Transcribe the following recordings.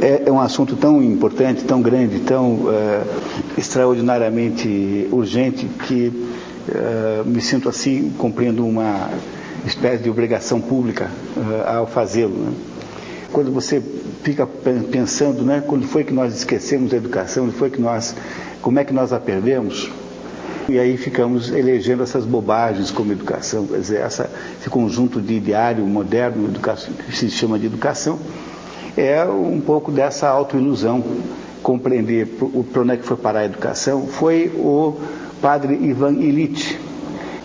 É um assunto tão importante, tão grande, tão extraordinariamente urgente que me sinto assim, cumprindo uma espécie de obrigação pública ao fazê-lo, né? Quando você fica pensando, né, quando foi que nós esquecemos a educação, como é que nós a perdemos? E aí ficamos elegendo essas bobagens como educação, quer dizer, esse conjunto de ideário moderno que se chama de educação, é um pouco dessa autoilusão. Compreender para onde é que foi parar a educação foi o padre Ivan Illich.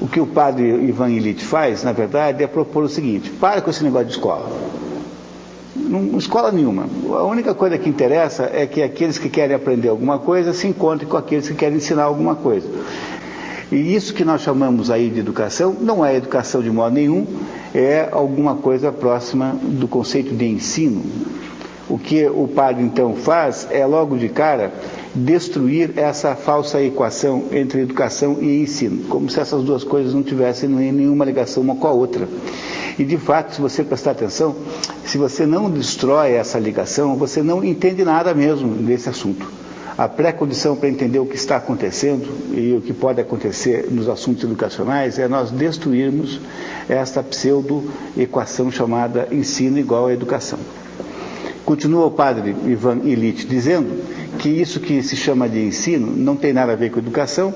O que o padre Ivan Illich faz, na verdade, é propor o seguinte: para com esse negócio de escola. Não escola nenhuma. A única coisa que interessa é que aqueles que querem aprender alguma coisa se encontrem com aqueles que querem ensinar alguma coisa. E isso que nós chamamos aí de educação não é educação de modo nenhum, é alguma coisa próxima do conceito de ensino. O que o padre então faz é logo de cara destruir essa falsa equação entre educação e ensino, como se essas duas coisas não tivessem nenhuma ligação uma com a outra. E de fato, se você prestar atenção, se você não destrói essa ligação, você não entende nada mesmo desse assunto. A pré-condição para entender o que está acontecendo e o que pode acontecer nos assuntos educacionais é nós destruirmos esta pseudo-equação chamada ensino igual a educação. Continua o padre Ivan Illich dizendo que isso que se chama de ensino não tem nada a ver com educação,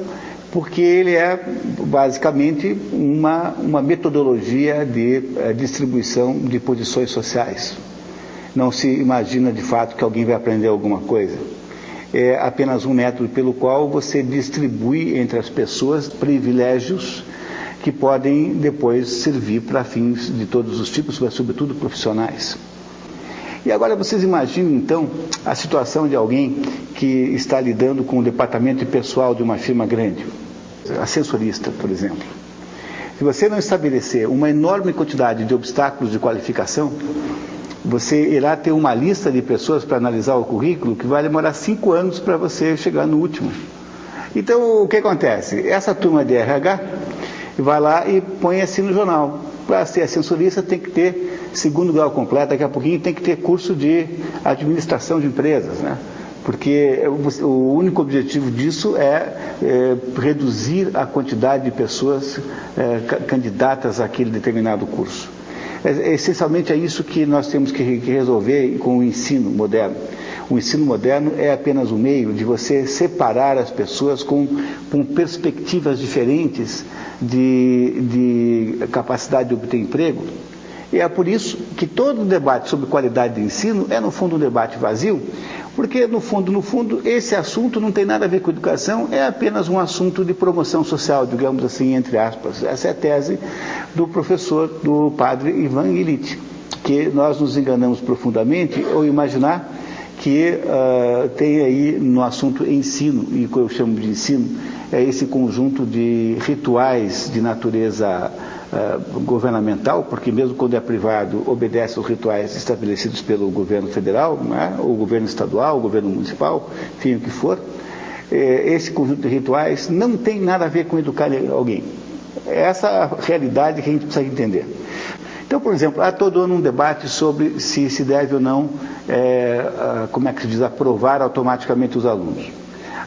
porque ele é basicamente uma metodologia de distribuição de posições sociais. Não se imagina de fato que alguém vai aprender alguma coisa. É apenas um método pelo qual você distribui entre as pessoas privilégios que podem depois servir para fins de todos os tipos, mas sobretudo profissionais. E agora vocês imaginem então a situação de alguém que está lidando com o departamento pessoal de uma firma grande, ascensorista, por exemplo. Se você não estabelecer uma enorme quantidade de obstáculos de qualificação, você irá ter uma lista de pessoas para analisar o currículo que vai demorar 5 anos para você chegar no último. Então, o que acontece? Essa turma de RH vai lá e põe assim no jornal: para ser ascensorista tem que ter segundo grau completo, daqui a pouquinho tem que ter curso de administração de empresas, né? Porque o único objetivo disso é reduzir a quantidade de pessoas candidatas àquele determinado curso. Essencialmente é isso que nós temos que resolver com o ensino moderno. O ensino moderno é apenas um meio de você separar as pessoas com perspectivas diferentes de capacidade de obter emprego. E é por isso que todo debate sobre qualidade de ensino é, no fundo, um debate vazio, porque, no fundo, esse assunto não tem nada a ver com educação, é apenas um assunto de promoção social, digamos assim, entre aspas. Essa é a tese do padre Ivan Illich, que nós nos enganamos profundamente ao imaginar que tem aí no assunto ensino, e o que eu chamo de ensino é esse conjunto de rituais de natureza governamental, porque mesmo quando é privado obedece aos rituais estabelecidos pelo governo federal, né, o governo estadual, o governo municipal, enfim, o que for. Esse conjunto de rituais não tem nada a ver com educar alguém. É essa realidade que a gente precisa entender. Então, por exemplo, há todo ano um debate sobre se deve ou não, como é que se diz, aprovar automaticamente os alunos.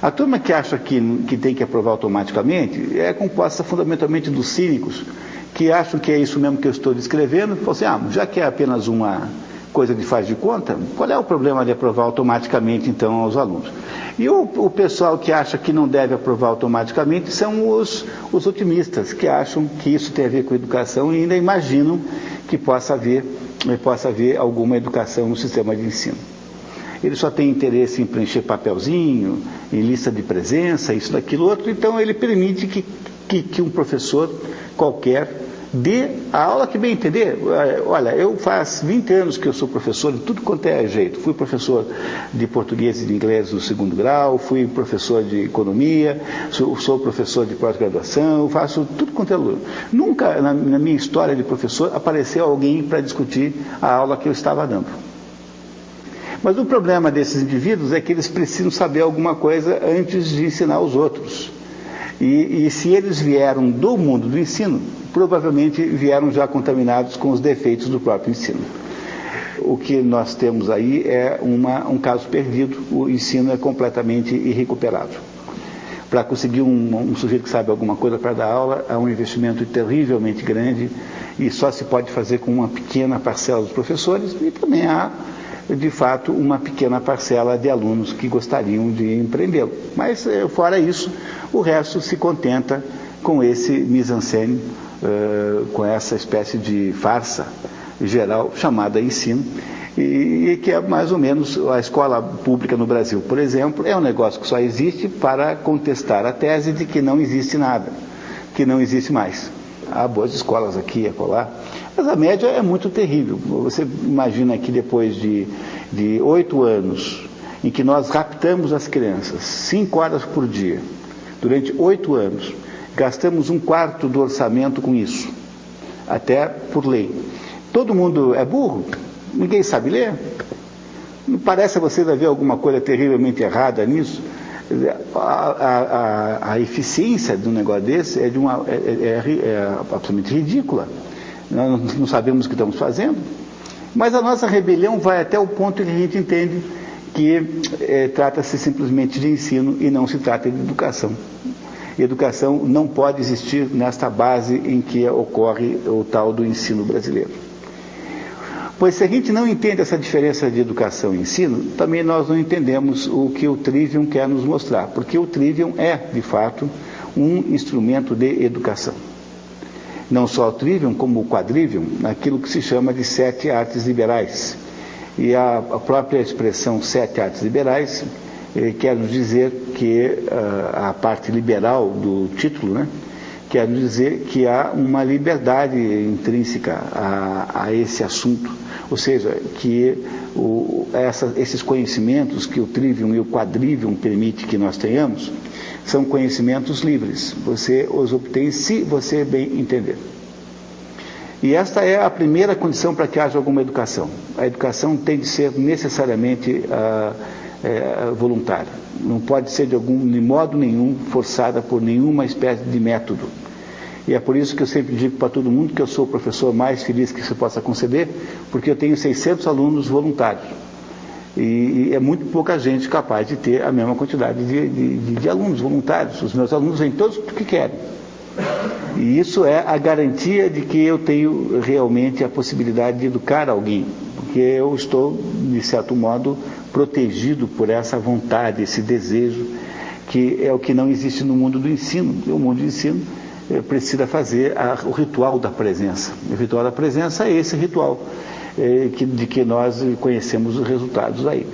A turma que acha que tem que aprovar automaticamente é composta fundamentalmente dos cínicos, que acham que é isso mesmo que eu estou descrevendo, e falam assim: já que é apenas uma coisa de faz de conta, qual é o problema de aprovar automaticamente, então, aos alunos? E o pessoal que acha que não deve aprovar automaticamente são os otimistas, que acham que isso tem a ver com educação e ainda imaginam que possa haver alguma educação no sistema de ensino. Ele só tem interesse em preencher papelzinho, em lista de presença, isso, daquilo, outro, então ele permite que um professor qualquer dê a aula que bem entender. Olha, eu faz 20 anos que eu sou professor de tudo quanto é jeito. Fui professor de português e de inglês no 2º grau, fui professor de economia, sou professor de pós-graduação, faço tudo quanto é aluno. Nunca na minha história de professor apareceu alguém para discutir a aula que eu estava dando. Mas o problema desses indivíduos é que eles precisam saber alguma coisa antes de ensinar os outros. E se eles vieram do mundo do ensino, provavelmente vieram já contaminados com os defeitos do próprio ensino. o que nós temos aí é um caso perdido, o ensino é completamente irrecuperável. Para conseguir um sujeito que sabe alguma coisa para dar aula, há um investimento terrivelmente grande e só se pode fazer com uma pequena parcela dos professores e também há, de fato, uma pequena parcela de alunos que gostariam de empreendê-lo. Mas, fora isso, o resto se contenta com esse mise-en-scène, com essa espécie de farsa geral chamada ensino, e que é mais ou menos a escola pública no Brasil, por exemplo, é um negócio que só existe para contestar a tese de que não existe nada, que não existe mais. Há boas escolas aqui e acolá, mas a média é muito terrível. Você imagina que depois de 8 anos, em que nós raptamos as crianças 5 horas por dia, durante 8 anos, gastamos 1/4 do orçamento com isso, até por lei. Todo mundo é burro? Ninguém sabe ler? Não parece a vocês haver alguma coisa terrivelmente errada nisso? A eficiência de um negócio desse é absolutamente ridícula. Nós não sabemos o que estamos fazendo. Mas a nossa rebelião vai até o ponto em que a gente entende que trata-se simplesmente de ensino e não se trata de educação. Educação não pode existir nesta base em que ocorre o tal do ensino brasileiro. Pois se a gente não entende essa diferença de educação e ensino, também nós não entendemos o que o Trivium quer nos mostrar, porque o Trivium é, de fato, um instrumento de educação. Não só o Trivium, como o Quadrivium, naquilo que se chama de 7 artes liberais. E a própria expressão 7 artes liberais quer nos dizer que a parte liberal do título, né, quer nos dizer que há uma liberdade intrínseca a esse assunto, ou seja, que esses conhecimentos que o Trivium e o Quadrivium permitem que nós tenhamos, são conhecimentos livres, você os obtém se você bem entender. E esta é a primeira condição para que haja alguma educação. A educação tem de ser necessariamente voluntária. Não pode ser de modo nenhum forçada por nenhuma espécie de método. E é por isso que eu sempre digo para todo mundo que eu sou o professor mais feliz que se possa conceber, porque eu tenho 600 alunos voluntários. E é muito pouca gente capaz de ter a mesma quantidade de alunos voluntários. Os meus alunos vêm todos o que querem. E isso é a garantia de que eu tenho realmente a possibilidade de educar alguém, porque eu estou, de certo modo, protegido por essa vontade, esse desejo, que é o que não existe no mundo do ensino. O mundo do ensino precisa fazer o ritual da presença. O ritual da presença é esse ritual de que nós conhecemos os resultados aí.